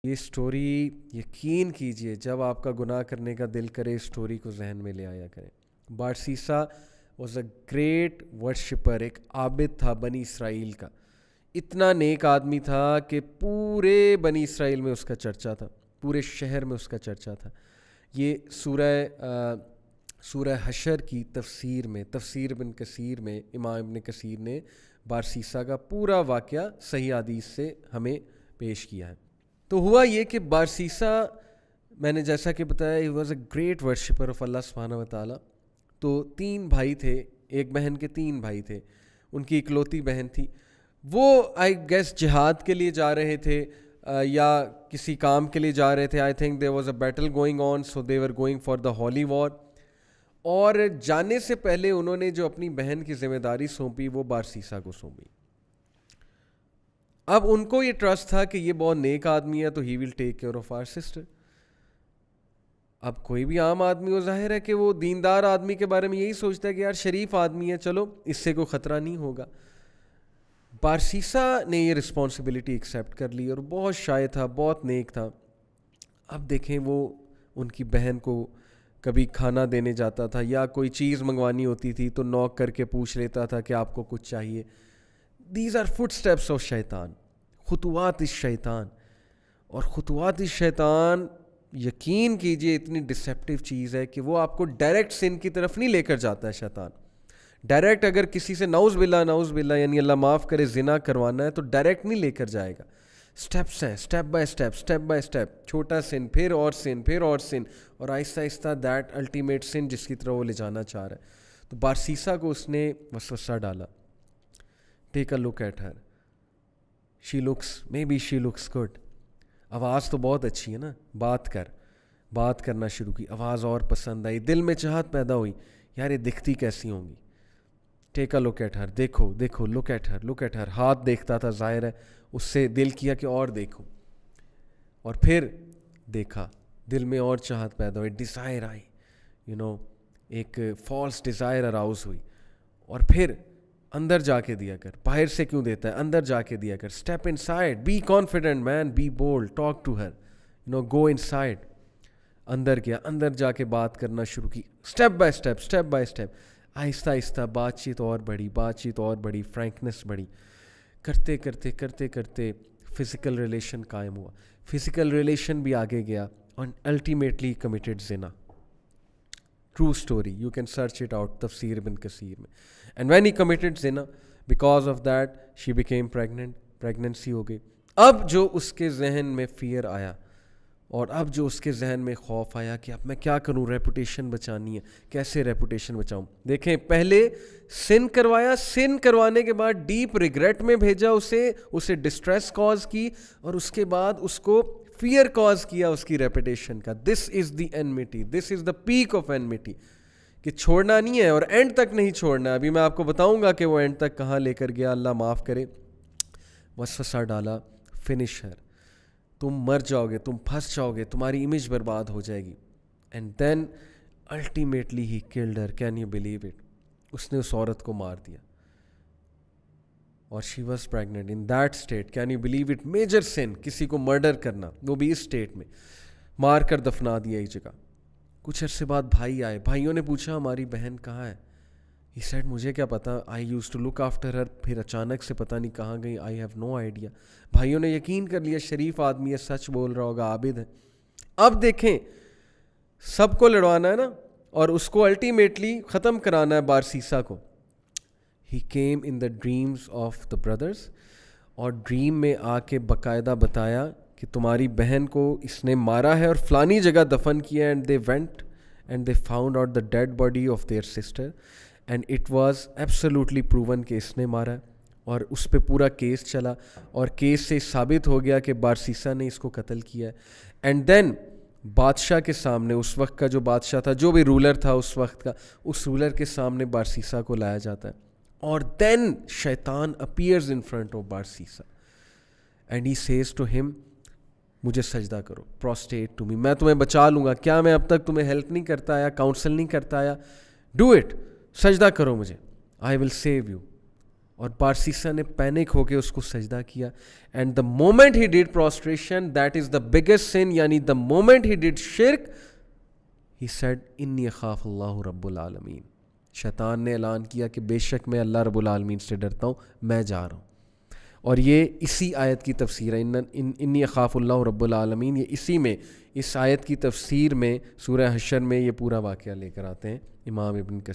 یہ سٹوری یقین کیجئے جب آپ کا گناہ کرنے کا دل کرے اس سٹوری کو ذہن میں لے آیا کریں. بارسیسا واز اے گریٹ ورشپر, ایک عابد تھا بنی اسرائیل کا. اتنا نیک آدمی تھا کہ پورے بنی اسرائیل میں اس کا چرچا تھا, پورے شہر میں اس کا چرچا تھا. یہ سورہ حشر کی تفسیر میں, تفسیر ابن کثیر میں امام ابن کثیر نے بارسیسا کا پورا واقعہ صحیح حدیث سے ہمیں پیش کیا ہے. تو ہوا یہ کہ بارسیسا, میں نے جیسا کہ بتایا, he was a great worshipper of اللہ سبحانہ و تعالیٰ. تو 3 بھائی تھے, ایک بہن کے 3 بھائی تھے, ان کی اکلوتی بہن تھی. وہ آئی گیس جہاد کے لیے جا رہے تھے یا کسی کام کے لیے جا رہے تھے. I think there was a battle going on, so they were going for the holy war. اور جانے سے پہلے انہوں نے جو اپنی بہن کی ذمہ داری سونپی وہ بارسیسا کو سونپی. اب ان کو یہ ٹرسٹ تھا کہ یہ بہت نیک آدمی ہے تو he will take care of our sister. اب کوئی بھی عام آدمی ہو, ظاہر ہے کہ وہ دیندار آدمی کے بارے میں یہی سوچتا ہے کہ یار شریف آدمی ہے, چلو اس سے کوئی خطرہ نہیں ہوگا. بارسیسا نے یہ رسپانسبلٹی ایکسیپٹ کر لی اور بہت شائع تھا, بہت نیک تھا. اب دیکھیں وہ ان کی بہن کو کبھی کھانا دینے جاتا تھا یا کوئی چیز منگوانی ہوتی تھی تو نوک کر کے پوچھ لیتا تھا کہ آپ کو کچھ چاہیے. These are footsteps of Shaitan, خطوات الشیطان. اور خطوات الشیطان یقین کیجئے اتنی ڈسیپٹیو چیز ہے کہ وہ آپ کو ڈائریکٹ سن کی طرف نہیں لے کر جاتا ہے شیطان. ڈائریکٹ اگر کسی سے نعوذ باللہ یعنی اللہ معاف کرے زنا کروانا ہے تو ڈائریکٹ نہیں لے کر جائے گا. سٹیپس ہیں, سٹیپ بائی سٹیپ, چھوٹا سن, پھر اور سن, پھر اور سن, اور آہستہ آہستہ دیٹ الٹیمیٹ سن جس کی طرح وہ لے جانا چاہ رہا ہے. تو بارسیسا کو اس نے وسوسہ ڈالا. Take a look at her, she looks good. آواز تو بہت اچھی ہے نا, بات کرنا شروع کی, آواز اور پسند آئی, دل میں چاہت پیدا ہوئی یار یہ دکھتی کیسی ہوں گی. ٹیک اے لک ایٹ ہر, دیکھو لک ایٹ ہر. ہاتھ دیکھتا تھا, ظاہر ہے اس سے دل کیا کہ اور دیکھو, اور پھر دیکھا, دل میں اور چاہت پیدا ہوئی, ڈیزائر آئی, ایک فالس ڈیزائر اراؤز ہوئی. اور پھر اندر جا کے دیا کر, باہر سے کیوں دیتا ہے, اندر جا کے دیا کر. Step inside, be confident man, be bold, talk to her, go inside. اندر گیا, اندر جا کے بات کرنا شروع کی, اسٹیپ بائی اسٹیپ. آہستہ آہستہ بات چیت اور بڑھی, فرینکنس بڑھی. کرتے کرتے فزیکل ریلیشن قائم ہوا. فزیکل ریلیشن بھی آگے گیا اور الٹیمیٹلی کمیٹڈ زنا. True story, you can search it out, تفسیر ابن کثیر میں. اینڈ وین ہی کمیٹڈ زنا, because of that she became pregnant, pregnancy ہو گئی. اب جو اس کے ذہن میں فیئر آیا اور اب جو اس کے ذہن میں خوف آیا کہ اب میں کیا کروں, ریپوٹیشن بچانی ہے, کیسے ریپوٹیشن بچاؤں. دیکھیں پہلے سن کروایا, سن کروانے کے بعد ڈیپ ریگریٹ میں بھیجا اسے ڈسٹریس کاز کی, اور اس کے بعد اس کو فیئر کاز کیا اس کی ریپوٹیشن کا. دس از دی enmity, this is the peak of enmity, کہ چھوڑنا نہیں ہے اور اینڈ تک نہیں چھوڑنا. ابھی میں آپ کو بتاؤں گا کہ وہ اینڈ تک کہاں لے کر گیا, اللہ معاف کرے. وسوسہ ڈالا, فنش ہر, تم مر جاؤ گے, تم پھنس جاؤ گے, تمہاری امیج برباد ہو جائے گی. And then ultimately he killed her. Can you believe it, اس نے اس عورت کو مار دیا اور she was pregnant in that state. Can you believe it, major sin, کسی کو مرڈر کرنا, وہ بھی اس اسٹیٹ میں, مار کر دفنا دیا ایک جگہ. کچھ عرصے بعد بھائی آئے, بھائیوں نے پوچھا ہماری بہن کہاں ہے. ہی سیڈ مجھے کیا پتا, I used to look after her. پھر اچانک سے پتہ نہیں کہاں گئی, آئی ہیو نو آئیڈیا. بھائیوں نے یقین کر لیا شریف آدمی ہے, سچ بول رہا ہوگا, عابد ہے. اب دیکھیں سب کو لڑوانا ہے نا, اور اس کو الٹیمیٹلی ختم کرانا ہے بارسیسا کو. He came in the dreams of the brothers, اور ڈریم میں آ کے باقاعدہ بتایا کہ تمہاری بہن کو اس نے مارا ہے اور فلانی جگہ دفن کیا. And they went and they found out the dead body of their sister, and it was absolutely proven کہ اس نے مارا ہے. اور اس پہ پورا کیس چلا, اور کیس سے ثابت ہو گیا کہ بارسیسا نے اس کو قتل کیا ہے. اینڈ دین بادشاہ کے سامنے, اس وقت کا جو بادشاہ تھا, جو بھی رولر تھا اس وقت کا, اس رولر کے سامنے بارسیسا کو لایا جاتا ہے. اور دین شیطان appears in front of Barsisa and he says to him, مجھے سجدہ کرو, پروسٹیٹ ٹو می, میں تمہیں بچا لوں گا. کیا میں اب تک تمہیں ہیلپ نہیں کرتا آیا, کاؤنسل نہیں کرتا آیا؟ ڈو اٹ, سجدہ کرو مجھے, آئی ول سیو یو. اور پارسیسا نے پینک ہو کے اس کو سجدہ کیا. And the moment he did prostration, that is the biggest sin, یعنی دا مومنٹ ہی ڈیڈ شرک, ہی سیڈ انی اخاف اللہ رب العالمین. شیطان نے اعلان کیا کہ بے شک میں اللہ رب العالمین سے ڈرتا ہوں, میں جا رہا ہوں. اور یہ اسی آیت کی تفسیر ہے, انی اخاف اللہ رب العالمین. یہ اسی میں, اس آیت کی تفسیر میں سورہ حشر میں یہ پورا واقعہ لے کر آتے ہیں امام ابن کثیر.